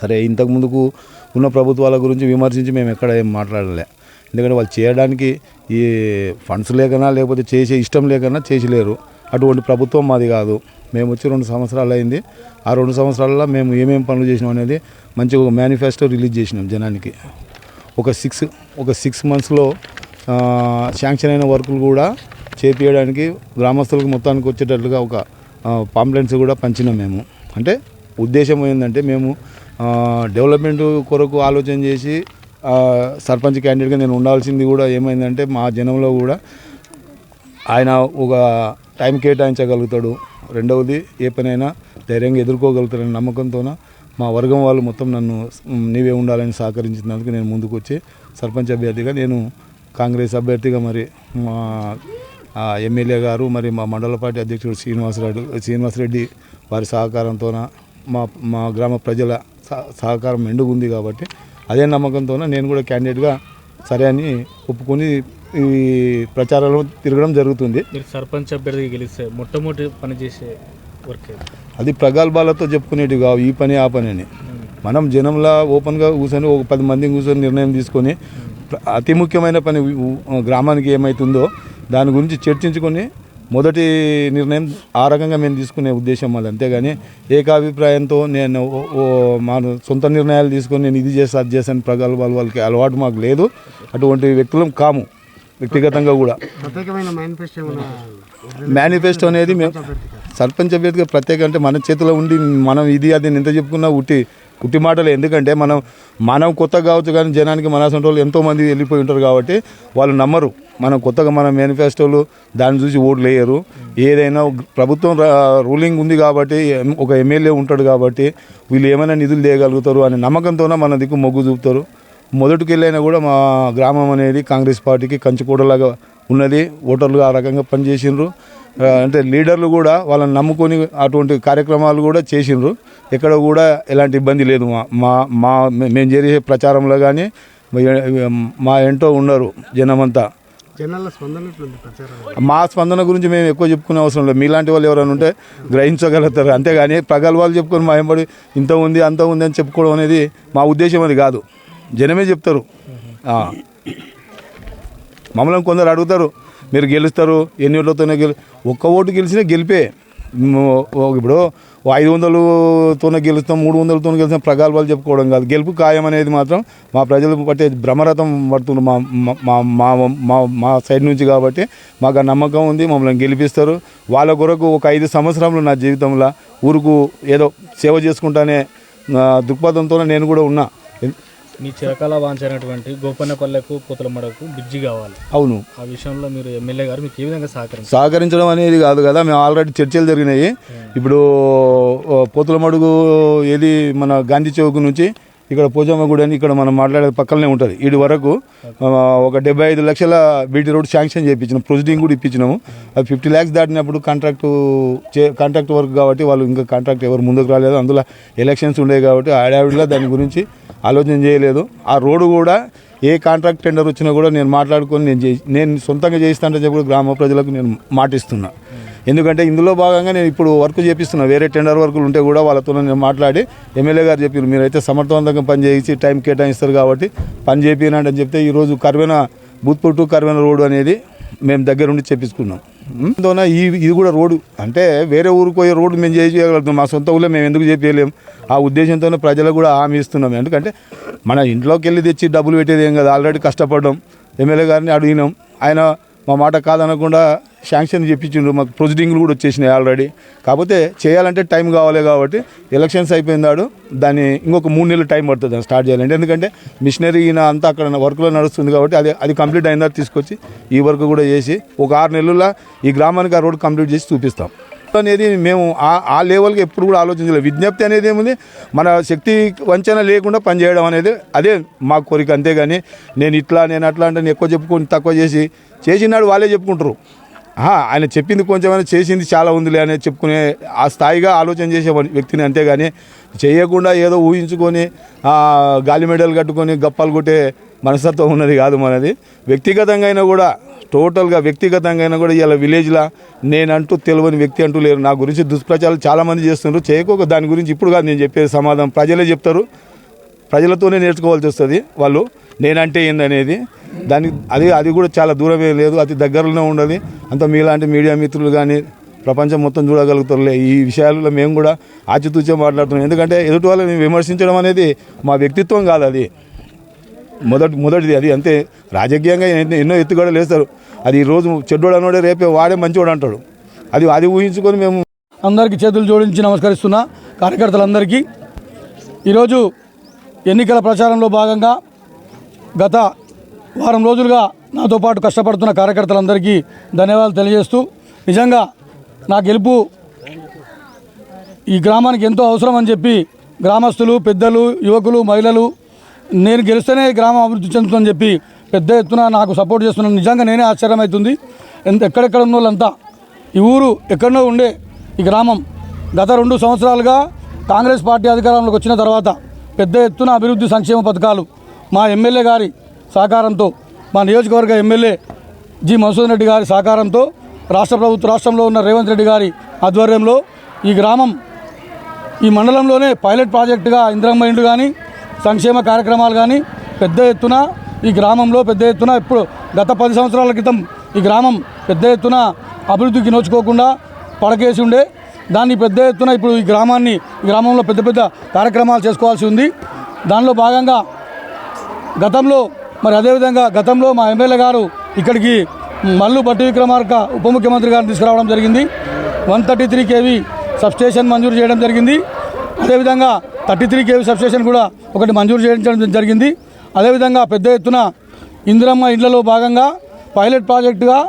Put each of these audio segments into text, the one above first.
సరే ఇంతకు ముందుకు ఉన్న ప్రభుత్వాల గురించి విమర్శించి మేము ఎక్కడ ఏం మాట్లాడలే. ఎందుకంటే వాళ్ళు చేయడానికి ఈ ఫండ్స్ లేకనా లేకపోతే చేసే ఇష్టం లేకనా చేసిలేరు. అటువంటి ప్రభుత్వం మాది కాదు. మేము వచ్చి 2 సంవత్సరాలు అయింది. ఆ 2 సంవత్సరాలలో మేము ఏమేమి పనులు చేసినాం అనేది మంచిగా ఒక మేనిఫెస్టో రిలీజ్ చేసినాం జనానికి. ఒక 6 మంత్స్లో శాంక్షన్ అయిన వర్కులు కూడా చేపించడానికి గ్రామస్తులకు మొత్తానికి వచ్చేటట్లుగా ఒక పాంప్లెంట్స్ కూడా పంచినాం మేము. అంటే ఉద్దేశం ఏంటంటే మేము డెవలప్మెంట్ కొరకు ఆలోచన చేసి సర్పంచ్ క్యాండిడేట్గా నేను ఉండాల్సింది కూడా ఏమైందంటే మా జనంలో కూడా ఆయన ఒక టైం కేటాయించగలుగుతాడు, రెండవది ఏ పనైనా ధైర్యంగా ఎదుర్కోగలుగుతాడని నమ్మకంతోన మా వర్గం వాళ్ళు మొత్తం నన్ను నీవే ఉండాలని సహకరించినందుకు నేను ముందుకు వచ్చి సర్పంచ్ అభ్యర్థిగా నేను కాంగ్రెస్ అభ్యర్థిగా మరి మా ఎమ్మెల్యే గారు మరి మా మండల పార్టీ అధ్యక్షుడు శ్రీనివాసరెడ్డి వారి సహకారంతోన మా గ్రామ ప్రజల సహకారం మెండుగుంది కాబట్టి అదే నమ్మకంతో నేను కూడా క్యాండిడేట్గా సరే అని ఒప్పుకొని ఈ ప్రచారంలో తిరగడం జరుగుతుంది. మీరు సర్పంచ్ అభ్యర్థిగా గెలిస్తే మొట్టమొదటి పని చేసే వర్క్ అది ప్రగల్భాలతో చెప్పుకునేటివి కావు, ఈ పని ఆ పని అని. మనం జనంలా ఓపెన్గా కూర్చొని ఒక 10 మందిని కూర్చొని నిర్ణయం తీసుకొని అతి ముఖ్యమైన పని గ్రామానికి ఏమవుతుందో దాని గురించి చర్చించుకొని మొదటి నిర్ణయం ఆ రకంగా మేము తీసుకునే ఉద్దేశం మాది. అంతేగాని ఏకాభిప్రాయంతో నేను మా సొంత నిర్ణయాలు తీసుకొని నేను ఇది చేసి అది చేశాను ప్రగల్భాలు వాళ్ళకి అలవాటు మాకు లేదు. అటువంటి వ్యక్తులం కాము. వ్యక్తిగతంగా కూడా మేనిఫెస్టో అనేది మేము సర్పంచ్ అభ్యర్థిగా ప్రత్యేక అంటే మన చేతిలో ఉండి మనం ఇది అది ఎంత చెప్పుకున్నా ఉట్టి మాటలు. ఎందుకంటే మనం కొత్తగా కావచ్చు కానీ జనానికి మన అసలు వాళ్ళు ఎంతోమంది వెళ్ళిపోయి ఉంటారు కాబట్టి వాళ్ళు నమ్మరు. మనం కొత్తగా మన మేనిఫెస్టోలు దాన్ని చూసి ఓట్లు వేయరు. ఏదైనా ప్రభుత్వం రూలింగ్ ఉంది కాబట్టి ఒక ఎమ్మెల్యే ఉంటాడు కాబట్టి వీళ్ళు ఏమైనా నిధులు చేయగలుగుతారు అనే నమ్మకంతోనే మన దిక్కు మొగ్గు చూపుతారు. మొదటికెళ్ళైనా కూడా మా గ్రామం అనేది కాంగ్రెస్ పార్టీకి కంచుకోటలాగా ఉన్నది. ఓటర్లు ఆ రకంగా పనిచేసిండ్రు. అంటే లీడర్లు కూడా వాళ్ళని నమ్ముకొని అటువంటి కార్యక్రమాలు కూడా చేసిండ్రు. ఎక్కడ కూడా ఎలాంటి ఇబ్బంది లేదు. మేము చేసే ప్రచారంలో కానీ మా ఏంటో ఉన్నారు జనమంతా. మా స్పందన గురించి మేము ఎక్కువ చెప్పుకునే అవసరం లేదు. మీలాంటి వాళ్ళు ఎవరైనా ఉంటే గ్రహించగలుగుతారు. అంతేగాని ప్రగల్భాలు చెప్పుకొని మా వెంబడి ఇంత ఉంది అంత ఉంది అని చెప్పుకోవడం అనేది మా ఉద్దేశం అది కాదు. జనమే చెప్తారు. మమ్మల్ని కొందరు అడుగుతారు మీరు గెలుస్తారు ఎన్ని ఓట్లతోనే ఒక్క ఓటు గెలిచినా గెలిపే. ఇప్పుడు 500తోనే గెలుస్తాం 300తోనే గెలుస్తాం ప్రగల్భాలు చెప్పుకోవడం కాదు. గెలుపు ఖాయం అనేది మాత్రం మా ప్రజలు పట్టే బ్రహ్మరథం పడుతుంది మా సైడ్ నుంచి. కాబట్టి మాకు ఆ నమ్మకం ఉంది, మమ్మల్ని గెలిపిస్తారు. వాళ్ళ కొరకు ఒక 5 సంవత్సరాలు నా జీవితంలో ఊరుకు ఏదో సేవ చేసుకుంటానే దృక్పథంతోనే నేను కూడా ఉన్నా. మీ చిరకాల వాంఛనటువంటి గోపన్నపల్లెకు పూతలమడకు బ్రిడ్జి కావాలి. అవును, ఆ విషయంలో మీరు ఎమ్మెల్యే గారు మీకు ఏ విధంగా సహకరించడం అనేది కాదు కదా. మేము ఆల్రెడీ చర్చలు జరిగినాయి. ఇప్పుడు పూతలమడుగు ఏది మన గాంధీ చౌక్ నుంచి ఇక్కడ పోచమ్మ గుడి అని ఇక్కడ మనం మాట్లాడేది పక్కనే ఉంటుంది. వీడి వరకు ఒక 75 లక్షల బీటీ రోడ్ శాంక్షన్ చేయించినాం. ప్రొసీడింగ్ కూడా ఇప్పించినాము. అది 50 lakhs దాటినప్పుడు కాంట్రాక్ట్ వర్క్ కాబట్టి వాళ్ళు ఇంకా కాంట్రాక్ట్ ఎవరు ముందుకు రాలేదు. అందులో ఎలక్షన్స్ ఉండేవి కాబట్టి ఆడావిడిగా దాని గురించి ఆలోచన చేయలేదు. ఆ రోడ్డు కూడా ఏ కాంట్రాక్ట్ టెండర్ వచ్చినా కూడా నేను మాట్లాడుకొని నేను సొంతంగా చేయిస్తానని చెప్పి గ్రామ ప్రజలకు నేను మాటిస్తున్నా. ఎందుకంటే ఇందులో భాగంగా నేను ఇప్పుడు వర్క్ చేపిస్తున్నా. వేరే టెండర్ వర్కులు ఉంటే కూడా వాళ్ళతో నేను మాట్లాడి ఎమ్మెల్యే గారు చెప్పారు మీరైతే సమర్థవంతంగా పని చేసి టైం కేటాయిస్తారు కాబట్టి పని చేపినండి అని చెప్తే ఈరోజు బూత్పూర్ టు కర్వేన రోడ్డు అనేది మేము దగ్గరుండి చేపించుకున్నాం. అందువల్ల ఇది కూడా రోడ్డు అంటే వేరే ఊరికి పోయే రోడ్డు మేము చేయగలుగుతాం. మా సొంత ఊళ్ళో మేము ఎందుకు చేయలేము? ఆ ఉద్దేశంతోనే ప్రజలకు కూడా హామీ ఇస్తున్నాం. ఎందుకంటే మన ఇంట్లోకి వెళ్ళి తెచ్చి డబ్బులు పెట్టేది ఏం కదా. ఆల్రెడీ కష్టపడ్డాం. ఎమ్మెల్యే గారిని అడిగినాం. ఆయన మా మాట కాదనకుండా శాంక్షన్ చెప్పించిండ్రు. మాకు ప్రొసీడింగ్లు కూడా వచ్చేసినాయి ఆల్రెడీ. కాకపోతే చేయాలంటే టైం కావాలి కాబట్టి ఎలక్షన్స్ అయిపోయిందాడు దాన్ని ఇంకొక 3 నెలలు టైం పడుతుంది దాన్ని స్టార్ట్ చేయాలంటే. ఎందుకంటే మిషనరీ అంతా అక్కడ వర్క్లో నడుస్తుంది కాబట్టి అది కంప్లీట్ అయిన తర్వాత తీసుకొచ్చి ఈ వర్క్ కూడా చేసి ఒక 6 నెలల్లో ఈ గ్రామానికి ఆ రోడ్ కంప్లీట్ చేసి చూపిస్తాం అనేది మేము ఆ లెవెల్కి ఎప్పుడు కూడా ఆలోచించలేదు. విజ్ఞప్తి అనేది ఏముంది, మన శక్తి వంచన లేకుండా పనిచేయడం అనేది అదే మా కోరిక. అంతేగాని నేను అట్లా అంటే ఎక్కువ చెప్పుకొని తక్కువ చేసినాడు వాళ్ళే చెప్పుకుంటారు. ఆయన చెప్పింది కొంచెమైనా చేసింది చాలా ఉందిలే అనేది చెప్పుకునే ఆ స్థాయిగా ఆలోచన చేసే వ్యక్తిని. అంతేగాని చేయకుండా ఏదో ఊహించుకొని గాలి మెడలు కట్టుకొని గప్పాలు కొట్టే మనస్తత్వం ఉన్నది కాదు మనది. వ్యక్తిగతంగా అయినా కూడా టోటల్గా వ్యక్తిగతంగా అయినా కూడా ఇలా విలేజ్లో నేనంటూ తెలియని వ్యక్తి అంటూ లేరు. నా గురించి దుష్ప్రచారాలు చాలామంది చేస్తున్నారు. చేయకోక దాని గురించి ఇప్పుడు కాదు నేను చెప్పేది సమాధానం ప్రజలే చెప్తారు. ప్రజలతోనే నేర్చుకోవాల్సి వస్తుంది వాళ్ళు నేనంటే ఏందనేది. అది కూడా చాలా దూరమే లేదు, అతి దగ్గరలోనే ఉండాలి. అంత మీలాంటి మీడియా మిత్రులు కానీ ప్రపంచం మొత్తం చూడగలుగుతారులే. ఈ విషయాలలో మేము కూడా ఆచితూచే మాట్లాడుతున్నాం. ఎందుకంటే ఎదుటి వాళ్ళని విమర్శించడం అనేది మా వ్యక్తిత్వం కాదు, అది మొదటిది. అది అంతే. రాజకీయంగా ఎన్నో ఎత్తుగడలు వేస్తారు. అది ఈరోజు చెడ్డోడు అన్నాడే రేపే వాడే మంచివాడు అంటాడు. అది ఊహించుకొని మేము అందరికీ చేతులు జోడించి నమస్కరిస్తున్నా. కార్యకర్తలందరికీ ఈరోజు ఎన్నికల ప్రచారంలో భాగంగా గత వారం రోజులుగా నాతో పాటు కష్టపడుతున్న కార్యకర్తలందరికీ ధన్యవాదాలు తెలియజేస్తూ, నిజంగా నా గెలుపు ఈ గ్రామానికి ఎంతో అవసరం అని చెప్పి గ్రామస్తులు, పెద్దలు, యువకులు, మహిళలు నేను గెలిస్తేనే గ్రామం అభివృద్ధి చెందుతుందని చెప్పి పెద్ద ఎత్తున నాకు సపోర్ట్ చేస్తున్నాను. నిజంగా నేనే ఆశ్చర్యమవుతుంది. ఎక్కడెక్కడ ఉన్న వాళ్ళంతా ఈ ఊరు ఎక్కడో ఉండే ఈ గ్రామం గత 2 సంవత్సరాలుగా కాంగ్రెస్ పార్టీ అధికారంలోకి వచ్చిన తర్వాత పెద్ద ఎత్తున అభివృద్ధి సంక్షేమ పథకాలు మా ఎమ్మెల్యే గారి సహకారంతో, మా నియోజకవర్గ ఎమ్మెల్యే జి మధుసూదన్ రెడ్డి గారి సహకారంతో, రాష్ట్రంలో ఉన్న రేవంత్ రెడ్డి గారి ఆధ్వర్యంలో ఈ గ్రామం ఈ మండలంలోనే పైలట్ ప్రాజెక్టుగా ఇందిరమ్మ ఇండ్లు కానీ సంక్షేమ కార్యక్రమాలు కానీ పెద్ద ఎత్తున ఈ గ్రామంలో పెద్ద ఎత్తున ఇప్పుడు గత 10 సంవత్సరాల క్రితం ఈ గ్రామం పెద్ద ఎత్తున అభివృద్ధికి నోచుకోకుండా పడకేసి ఉండే దాన్ని పెద్ద ఎత్తున ఇప్పుడు ఈ గ్రామంలో పెద్ద పెద్ద కార్యక్రమాలు చేసుకోవాల్సి ఉంది. దానిలో భాగంగా గతంలో మా ఎమ్మెల్యే గారు ఇక్కడికి మల్లు బట్టి విక్రమార్క ఉప ముఖ్యమంత్రి గారిని తీసుకురావడం జరిగింది. 133 kV సబ్స్టేషన్ మంజూరు చేయడం జరిగింది. అదేవిధంగా 33 kV సబ్స్టేషన్ కూడా ఒకటి మంజూరు చేయించడం జరిగింది. అదేవిధంగా పెద్ద ఎత్తున ఇందిరమ్మ ఇండ్లలో భాగంగా పైలట్ ప్రాజెక్టుగా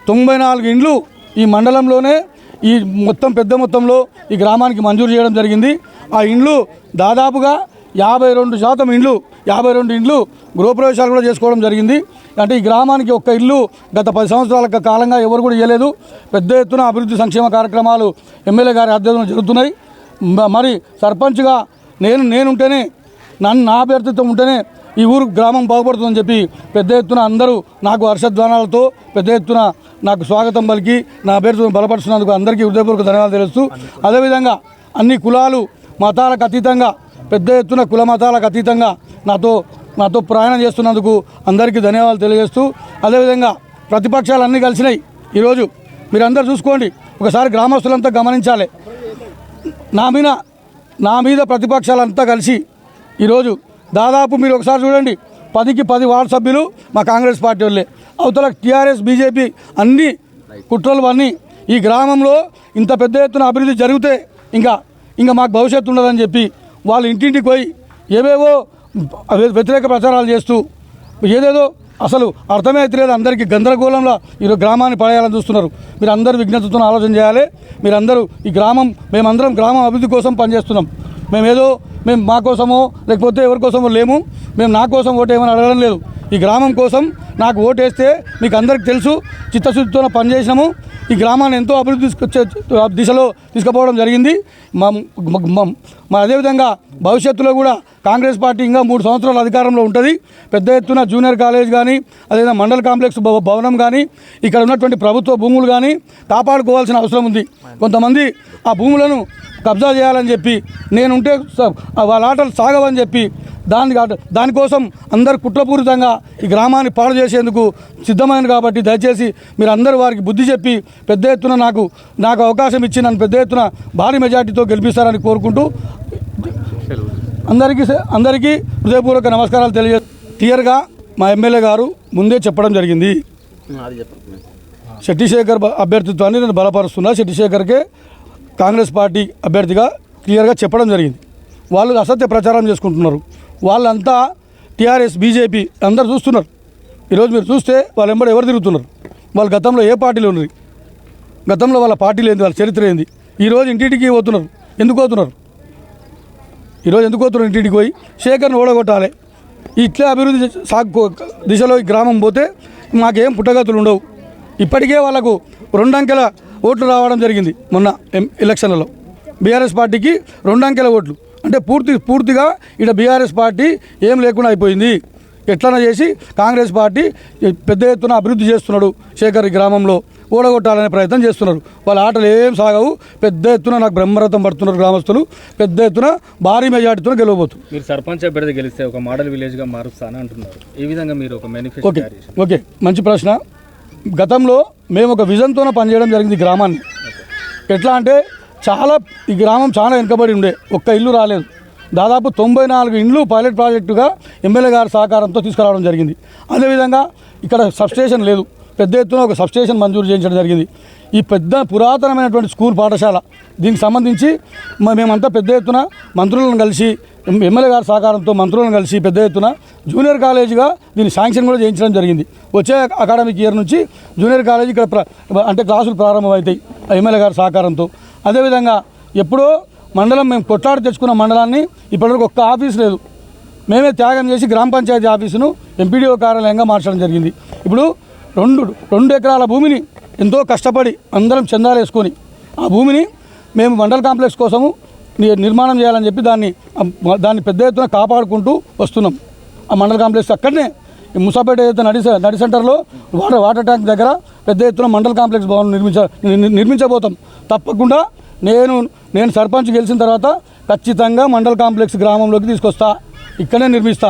94 ఇండ్లు ఈ మండలంలోనే ఈ పెద్ద మొత్తంలో ఈ గ్రామానికి మంజూరు చేయడం జరిగింది. ఆ ఇండ్లు దాదాపుగా 52% ఇండ్లు గృహప్రవేశాలు కూడా చేసుకోవడం జరిగింది. అంటే ఈ గ్రామానికి ఒక్క ఇల్లు గత 10 సంవత్సరాల కాలంగా ఎవరు కూడా ఇవ్వలేదు. పెద్ద ఎత్తున అభివృద్ధి సంక్షేమ కార్యక్రమాలు ఎమ్మెల్యే గారి ఆధ్వర్యంలో జరుగుతున్నాయి. మరి సర్పంచ్గా నేనుంటేనే నా అభ్యర్థిత్వం ఉంటేనే ఈ ఊరు గ్రామం బాగుపడుతుందని చెప్పి పెద్ద ఎత్తున అందరూ నాకు హర్షధ్వానాలతో పెద్ద ఎత్తున నాకు స్వాగతం పలికి నా అభ్యర్థిత్వం బలపరుస్తున్నందుకు అందరికీ హృదయపూర్వక ధన్యవాదాలు తెలుస్తూ, అదేవిధంగా అన్ని కులాలు మతాలకు అతీతంగా పెద్ద ఎత్తున కుల మతాలకు అతీతంగా నాతో ప్రయాణం చేస్తున్నందుకు అందరికీ ధన్యవాదాలు తెలియజేస్తూ, అదేవిధంగా ప్రతిపక్షాలు అన్నీ కలిసినాయి. ఈరోజు మీరందరూ చూసుకోండి, ఒకసారి గ్రామస్తులంతా గమనించాలి. నా మీద ప్రతిపక్షాలంతా కలిసి ఈరోజు దాదాపు మీరు ఒకసారి చూడండి 10కి 10 వార్డు సభ్యులు మా కాంగ్రెస్ పార్టీ వాళ్ళే, అవతల టీఆర్ఎస్ బీజేపీ అన్ని కుట్రలు అన్నీ. ఈ గ్రామంలో ఇంత పెద్ద ఎత్తున అభివృద్ధి జరిగితే ఇంకా మాకు భవిష్యత్తు ఉండదని చెప్పి వాళ్ళు ఇంటింటికి పోయి ఏవేవో వ్యతిరేక ప్రచారాలు చేస్తూ ఏదేదో అసలు అర్థమే అయితే అందరికీ గందరగోళంలో ఈ గ్రామాన్ని పడేయాలని చూస్తున్నారు. మీరు అందరూ విజ్ఞతతో ఆలోచన చేయాలి. మీరందరూ మేమందరం గ్రామం అభివృద్ధి కోసం పనిచేస్తున్నాం. మేము మా కోసమో లేకపోతే ఎవరి కోసమో లేము. మేము నా కోసం ఓటేమని అడగడం లేదు. ఈ గ్రామం కోసం నాకు ఓటేస్తే మీకు అందరికీ తెలుసు, చిత్తశుద్ధితో పనిచేసినాము. ఈ గ్రామాన్ని ఎంతో అభివృద్ధి దిశలో తీసుకుపోవడం జరిగింది. అదేవిధంగా భవిష్యత్తులో కూడా కాంగ్రెస్ పార్టీ ఇంకా 3 సంవత్సరాల అధికారంలో ఉంటుంది. పెద్ద ఎత్తున జూనియర్ కాలేజ్ కానీ అదేవిధంగా మండల కాంప్లెక్స్ భవనం కానీ ఇక్కడ ఉన్నటువంటి ప్రభుత్వ భూములు కానీ కాపాడుకోవాల్సిన అవసరం ఉంది. కొంతమంది ఆ భూములను కబ్జా చేయాలని చెప్పి నేనుంటే వాళ్ళ ఆటలు సాగవని చెప్పి దానికోసం అందరు కుట్రపూరితంగా ఈ గ్రామాన్ని పాడు చేసేందుకు సిద్ధమైంది. కాబట్టి దయచేసి మీరు అందరూ వారికి బుద్ధి చెప్పి పెద్ద ఎత్తున నాకు అవకాశం ఇచ్చి నన్ను పెద్ద ఎత్తున భారీ మెజార్టీతో గెలిపిస్తారని కోరుకుంటూ అందరికీ హృదయపూర్వక నమస్కారాలు క్లియర్గా మా ఎమ్మెల్యే గారు ముందే చెప్పడం జరిగింది. శెట్టిశేఖర్ అభ్యర్థిత్వాన్ని నేను బలపరుస్తున్నా. శెట్టిశేఖర్కే కాంగ్రెస్ పార్టీ అభ్యర్థిగా క్లియర్గా చెప్పడం జరిగింది. వాళ్ళు అసత్య ప్రచారం చేసుకుంటున్నారు. వాళ్ళంతా టీఆర్ఎస్ బీజేపీ అందరూ చూస్తున్నారు. ఈరోజు మీరు చూస్తే వాళ్ళు ఎవరు తిరుగుతున్నారు, వాళ్ళు గతంలో ఏ పార్టీలో ఉన్నారు, గతంలో వాళ్ళ పార్టీలు ఏంది, వాళ్ళ చరిత్ర ఏంది. ఈరోజు ఇంటింటికి పోతున్నారు. ఎందుకు పోతున్నారు ఇంటింటికి పోయి శేఖర్ని ఓడగొట్టాలి. ఇట్లే అభివృద్ధి దిశలో ఈ గ్రామం పోతే మాకేం పుట్టగతులు ఉండవు. ఇప్పటికే వాళ్ళకు 2 అంకెల ఓట్లు రావడం జరిగింది. మొన్న ఎలక్షన్లలో బీఆర్ఎస్ పార్టీకి 2 అంకెల ఓట్లు అంటే పూర్తిగా ఇక్కడ బీఆర్ఎస్ పార్టీ ఏం లేకుండా అయిపోయింది. ఎట్లన్నా చేసి కాంగ్రెస్ పార్టీ పెద్ద ఎత్తున అభివృద్ధి చేస్తున్నాడు శేఖర్ ఈ గ్రామంలో. ఓడగొట్టాలనే ప్రయత్నం చేస్తున్నారు. వాళ్ళ ఆటలు ఏం సాగవు. పెద్ద ఎత్తున నాకు బ్రహ్మరథం పడుతున్నారు గ్రామస్తులు. పెద్ద ఎత్తున భారీ మెజార్టీతో గెలవబోతున్నారు. మీరు సర్పంచ్ అభ్యర్థి గెలిస్తే ఒక మోడల్ విలేజ్గా మారుస్తానని అంటున్నారు. ఈ విధంగా మీరు ఒక మేనిఫెస్టో ఓకే తయారు చేశారు. ఓకే మంచి ప్రశ్న. గతంలో మేము ఒక విజన్తోనే పనిచేయడం జరిగింది ఈ గ్రామాన్ని. ఎట్లా అంటే ఈ గ్రామం చాలా వెనుకబడి ఉండే, ఒక్క ఇల్లు రాలేదు. దాదాపు 94 ఇండ్లు పైలట్ ప్రాజెక్టుగా ఎమ్మెల్యే గారి సహకారంతో తీసుకురావడం జరిగింది. అదేవిధంగా ఇక్కడ సబ్స్టేషన్ లేదు, పెద్ద ఎత్తున ఒక సబ్స్టేషన్ మంజూరు చేయించడం జరిగింది. ఈ పెద్ద పురాతనమైనటువంటి స్కూల్ పాఠశాల దీనికి సంబంధించి మేమంతా పెద్ద ఎత్తున మంత్రులను కలిసి ఎమ్మెల్యే గారి సహకారంతో మంత్రులను కలిసి పెద్ద ఎత్తున జూనియర్ కాలేజీగా దీన్ని శాంక్షన్ కూడా చేయించడం జరిగింది. వచ్చే అకాడమిక్ ఇయర్ నుంచి జూనియర్ కాలేజీ ఇక్కడ అంటే క్లాసులు ప్రారంభమవుతాయి ఎమ్మెల్యే గారి సహకారంతో. అదేవిధంగా ఎప్పుడో మండలం మేము కొట్లాడి తెచ్చుకున్న మండలాన్ని ఇప్పటివరకు ఒక్క ఆఫీస్ లేదు, మేమే త్యాగం చేసి గ్రామ పంచాయతీ ఆఫీసును ఎంపీడీఓ కార్యాలయంగా మార్చడం జరిగింది. ఇప్పుడు 2 ఎకరాల భూమిని ఎంతో కష్టపడి అందరం చందాలు వేసుకొని ఆ భూమిని మేము మండల కాంప్లెక్స్ కోసము నిర్మాణం చేయాలని చెప్పి దాన్ని పెద్ద ఎత్తున కాపాడుకుంటూ వస్తున్నాం. ఆ మండల కాంప్లెక్స్ అక్కడనే ముసాపేట ఏదైతే నడి సెంటర్లో వాటర్ ట్యాంక్ దగ్గర పెద్ద ఎత్తున మండల కాంప్లెక్స్ భవనం నిర్మించబోతాం. తప్పకుండా నేను సర్పంచ్ గెలిచిన తర్వాత ఖచ్చితంగా మండల కాంప్లెక్స్ గ్రామంలోకి తీసుకొస్తా, ఇక్కడే నిర్మిస్తా.